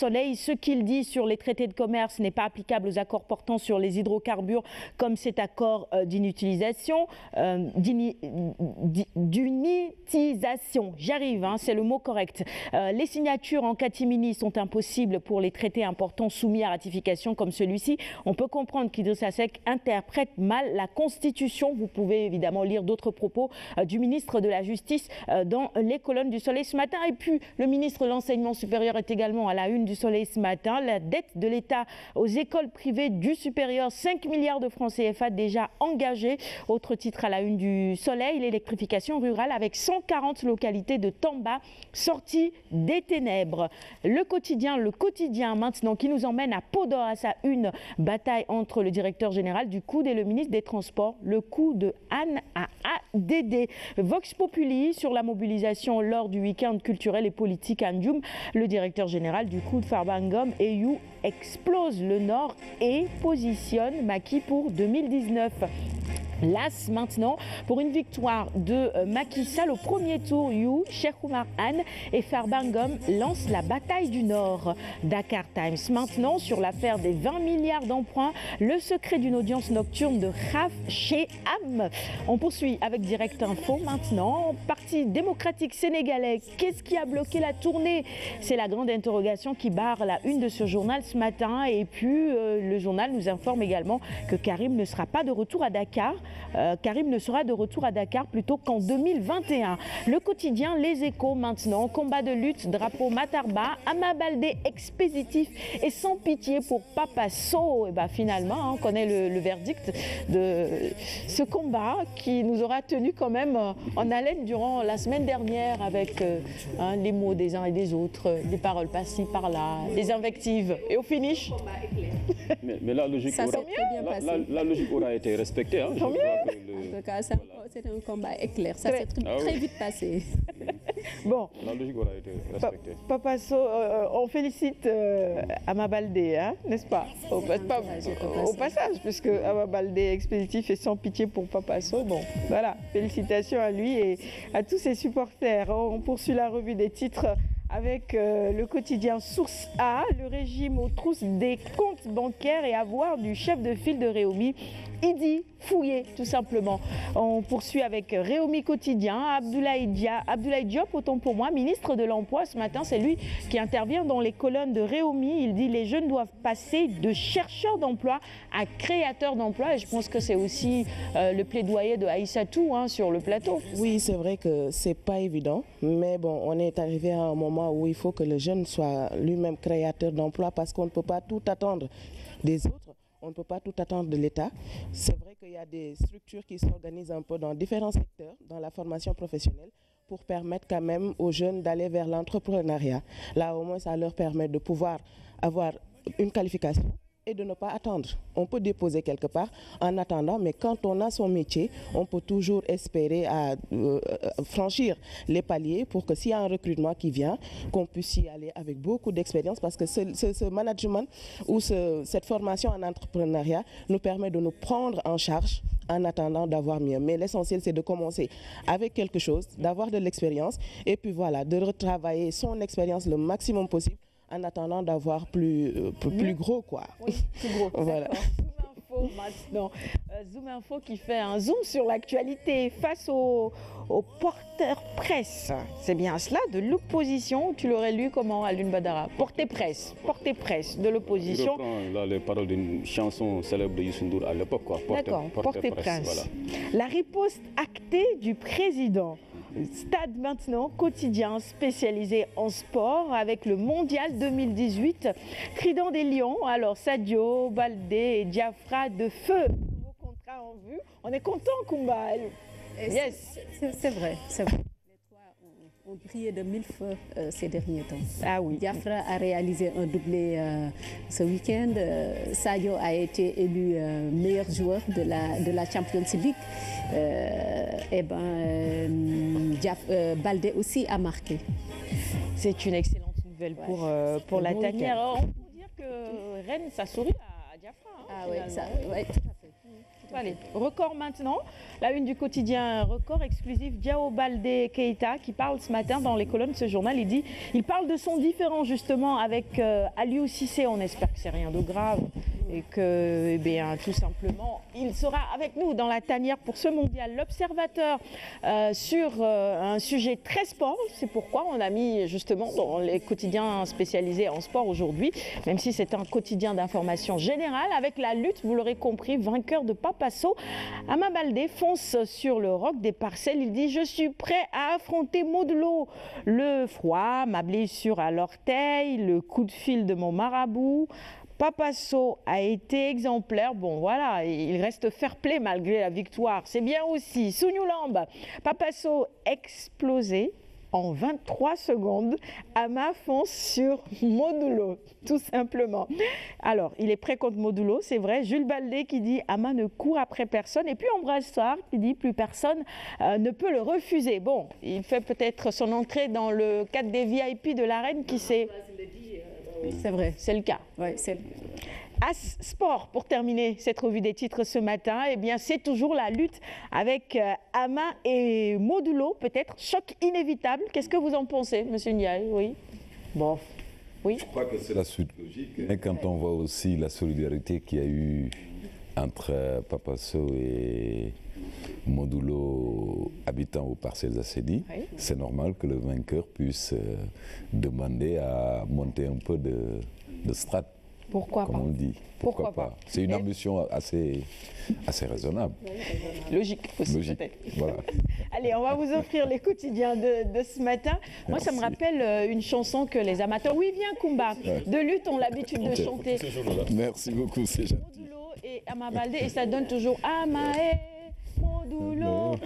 Soleil, ce qu'il dit sur les traités de commerce n'est pas applicable aux accords portant sur les hydrocarbures comme cet accord d'unitisation. J'arrive, hein, c'est le mot correct. Les signatures en catimini sont impossibles pour les traités importants soumis à ratification comme celui-ci. On peut comprendre qu'Idrissa Seck interprète mal la Constitution. Vous pouvez évidemment lire d'autres propos du ministre de la Justice dans les colonnes du Soleil ce matin. Et puis, le ministre de l'Enseignement supérieur est également à la une du Soleil ce matin. La dette de l'État aux écoles privées du supérieur, 5 milliards de francs CFA déjà engagés. Autre titre à la une du Soleil, l'électrification rurale avec 140 localités de Tamba sorties des ténèbres. Le quotidien maintenant qui nous emmène à Podor à sa une. Bataille entre le directeur général du COUD et le ministre des Transports. Le coup de Anne à ADD. Vox Populi sur la mobilisation lors du week-end culturel et politique à Ndioum. Le directeur général du COUD, Farba Ngom, Eyou, explose le Nord et positionne Macky pour 2019. L'As maintenant pour une victoire de Macky Sall au premier tour. Cheikh Oumar Anne et Farba Ngom lancent la bataille du Nord. Dakar Times maintenant sur l'affaire des 20 milliards d'emprunts, le secret d'une audience nocturne de Raf Cheham. On poursuit avec Direct Info maintenant. Parti démocratique sénégalais, qu'est-ce qui a bloqué la tournée? C'est la grande interrogation qui barre la une de ce journal ce matin. Et puis le journal nous informe également que Karim ne sera pas de retour à Dakar. Karim ne sera de retour à Dakar plutôt qu'en 2021. Le quotidien Les Échos maintenant. Combat de lutte, drapeau Matarba. Ama Baldé expéditif et sans pitié pour Papa Sow. Et finalement, on connaît le verdict de ce combat qui nous aura tenu quand même en haleine durant la semaine dernière avec les mots des uns et des autres, des paroles par-ci, par-là, des invectives. Et au finish... Mais la logique, la logique aura été respectée. Hein, en tout cas, c'est un combat éclair. Ça s'est très vite passé. Bon. La logique aura été respectée. Papa Sow, on félicite Ama Baldé, hein, n'est-ce pas? Au passage, puisque Ama Baldé expéditif et sans pitié pour Papa Sow. Bon, voilà, félicitations à lui et à tous ses supporters. On poursuit la revue des titres avec le quotidien Source A, le régime aux trousses des comptes bancaires et avoirs du chef de file de Réumi. Idi fouillé, tout simplement. On poursuit avec Réumi Quotidien, Abdoulaye Diop, autant pour moi, ministre de l'Emploi. Ce matin, c'est lui qui intervient dans les colonnes de Réumi. Il dit les jeunes doivent passer de chercheurs d'emploi à créateurs d'emploi. Et je pense que c'est aussi le plaidoyer de Aïssatou sur le plateau. Oui, c'est vrai que c'est pas évident. Mais bon, on est arrivé à un moment où il faut que le jeune soit lui-même créateur d'emploi parce qu'on ne peut pas tout attendre des autres. On ne peut pas tout attendre de l'État. C'est vrai qu'il y a des structures qui s'organisent un peu dans différents secteurs, dans la formation professionnelle, pour permettre quand même aux jeunes d'aller vers l'entrepreneuriat. Là, au moins, ça leur permet de pouvoir avoir une qualification et de ne pas attendre. On peut déposer quelque part en attendant, mais quand on a son métier, on peut toujours espérer franchir les paliers pour que s'il y a un recrutement qui vient, qu'on puisse y aller avec beaucoup d'expérience parce que ce management ou cette formation en entrepreneuriat nous permet de nous prendre en charge en attendant d'avoir mieux. Mais l'essentiel, c'est de commencer avec quelque chose, d'avoir de l'expérience et puis voilà, de retravailler son expérience le maximum possible en attendant d'avoir plus gros, quoi. Oui, plus gros. Voilà. Zoom Info maintenant. Zoom Info qui fait un zoom sur l'actualité face aux porteurs presse. C'est bien cela, de l'opposition. Tu l'aurais lu comment, Alioune Badara? Porter presse de l'opposition. Je reprends là les paroles d'une chanson célèbre de Youssou N'Dour à l'époque, quoi. D'accord, porter presse. Voilà. La riposte actée du président. Stade maintenant, quotidien spécialisé en sport avec le Mondial 2018. Trident des Lions, alors Sadio, Baldé et Diafra de feu. Nouveau contrat en vue. On est content, Koumba. Yes. C'est vrai, c'est vrai. Les trois ont brillé de mille feux ces derniers temps. Ah oui. Diafra a réalisé un doublé ce week-end. Sadio a été élu meilleur joueur de la Champions League. Baldé aussi a marqué. C'est une excellente nouvelle pour la tanière. On peut dire que Rennes, ça sourit à Diafra. Oui, tout à fait. Allez, record maintenant. La une du quotidien Record exclusif, Diao Baldé Keïta qui parle ce matin dans les colonnes de ce journal. Il parle de son différend justement avec Aliou Cissé. On espère que c'est rien de grave et que, eh bien, tout simplement, il sera avec nous dans la tanière pour ce mondial. L'Observateur sur un sujet très sport. C'est pourquoi on a mis justement dans les quotidiens spécialisés en sport aujourd'hui, même si c'est un quotidien d'information générale, avec la lutte, vous l'aurez compris, vainqueur de Papasso. Ama Baldé fonce sur le roc des Parcelles. Il dit « Je suis prêt à affronter Modou. Le froid, ma blessure à l'orteil, le coup de fil de mon marabout. Papasso a été exemplaire. Bon, voilà, il reste fair-play malgré la victoire. C'est bien aussi. Sougnoulamba, Papasso explosé. En 23 secondes, Ama fonce sur Modou, tout simplement. Alors, il est prêt contre Modou, c'est vrai. Jules Baldé qui dit Ama ne court après personne. Et puis Ambroise Sarr qui dit plus personne ne peut le refuser. Bon, il fait peut-être son entrée dans le cadre des VIP de l'arène qui sait. C'est vrai. C'est le cas. Ouais, c'est... As Sport, pour terminer cette revue des titres ce matin, eh bien, c'est toujours la lutte avec Ama et Modou, peut-être choc inévitable. Qu'est-ce que vous en pensez, monsieur Ndiaye? Oui. Bon. Oui. Je crois que c'est la suite logique. Et quand on voit aussi la solidarité qu'il y a eu entre Papasso et Modou habitant aux Parcelles Assainies, oui, c'est normal que le vainqueur puisse demander à monter un peu de strate. Pourquoi comme pas? on dit. Pourquoi pas? C'est une ambition assez raisonnable. Logique aussi. Logique. Voilà. Allez, on va vous offrir les quotidiens de ce matin. Moi, Merci. ça me rappelle une chanson que les amateurs, oui, viens Kumba, de lutte ont l'habitude de chanter. Merci beaucoup, c'est gentil. Modou et Ama Baldé, et ça donne toujours Ama et Modou.